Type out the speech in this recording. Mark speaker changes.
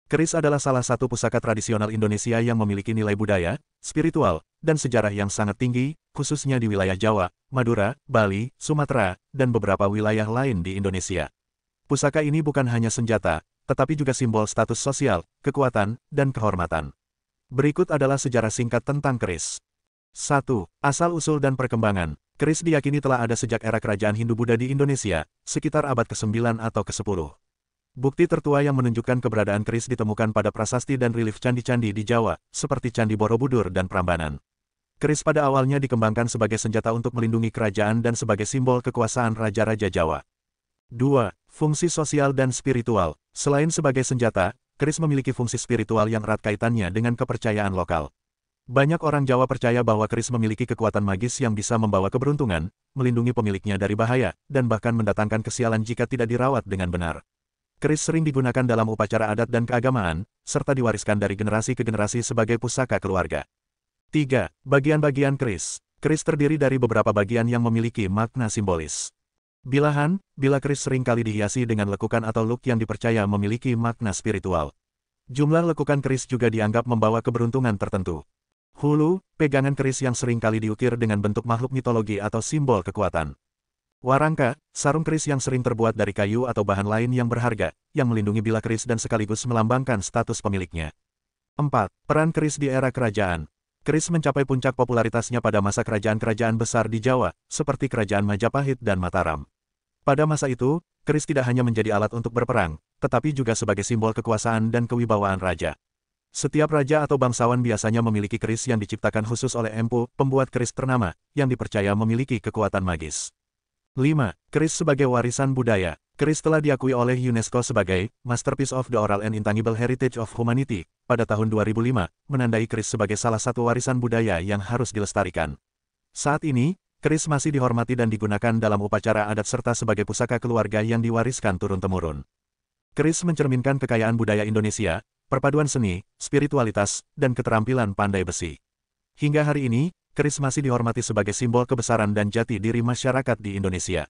Speaker 1: Keris adalah salah satu pusaka tradisional Indonesia yang memiliki nilai budaya, spiritual, dan sejarah yang sangat tinggi, khususnya di wilayah Jawa, Madura, Bali, Sumatera, dan beberapa wilayah lain di Indonesia. Pusaka ini bukan hanya senjata, tetapi juga simbol status sosial, kekuatan, dan kehormatan. Berikut adalah sejarah singkat tentang keris. 1. Asal-usul dan perkembangan. Keris diyakini telah ada sejak era kerajaan Hindu-Buddha di Indonesia, sekitar abad ke-9 atau ke-10. Bukti tertua yang menunjukkan keberadaan keris ditemukan pada prasasti dan relief candi-candi di Jawa, seperti Candi Borobudur dan Prambanan. Keris pada awalnya dikembangkan sebagai senjata untuk melindungi kerajaan dan sebagai simbol kekuasaan raja-raja Jawa. 2. Fungsi sosial dan spiritual. Selain sebagai senjata, keris memiliki fungsi spiritual yang erat kaitannya dengan kepercayaan lokal. Banyak orang Jawa percaya bahwa keris memiliki kekuatan magis yang bisa membawa keberuntungan, melindungi pemiliknya dari bahaya, dan bahkan mendatangkan kesialan jika tidak dirawat dengan benar. Keris sering digunakan dalam upacara adat dan keagamaan, serta diwariskan dari generasi ke generasi sebagai pusaka keluarga. 3. Bagian-bagian keris. Keris terdiri dari beberapa bagian yang memiliki makna simbolis. Bilahan, bila keris sering kali dihiasi dengan lekukan atau luk yang dipercaya memiliki makna spiritual. Jumlah lekukan keris juga dianggap membawa keberuntungan tertentu. Hulu, pegangan keris yang sering kali diukir dengan bentuk makhluk mitologi atau simbol kekuatan. Warangka, sarung keris yang sering terbuat dari kayu atau bahan lain yang berharga, yang melindungi bilah keris dan sekaligus melambangkan status pemiliknya. 4. Peran keris di era kerajaan. Keris mencapai puncak popularitasnya pada masa kerajaan-kerajaan besar di Jawa, seperti Kerajaan Majapahit dan Mataram. Pada masa itu, keris tidak hanya menjadi alat untuk berperang, tetapi juga sebagai simbol kekuasaan dan kewibawaan raja. Setiap raja atau bangsawan biasanya memiliki keris yang diciptakan khusus oleh empu, pembuat keris ternama, yang dipercaya memiliki kekuatan magis. 5. Keris sebagai warisan budaya. Keris telah diakui oleh UNESCO sebagai Masterpiece of the Oral and Intangible Heritage of Humanity pada tahun 2005, menandai keris sebagai salah satu warisan budaya yang harus dilestarikan. Saat ini, keris masih dihormati dan digunakan dalam upacara adat serta sebagai pusaka keluarga yang diwariskan turun-temurun. Keris mencerminkan kekayaan budaya Indonesia, perpaduan seni, spiritualitas, dan keterampilan pandai besi. Hingga hari ini, keris masih dihormati sebagai simbol kebesaran dan jati diri masyarakat di Indonesia.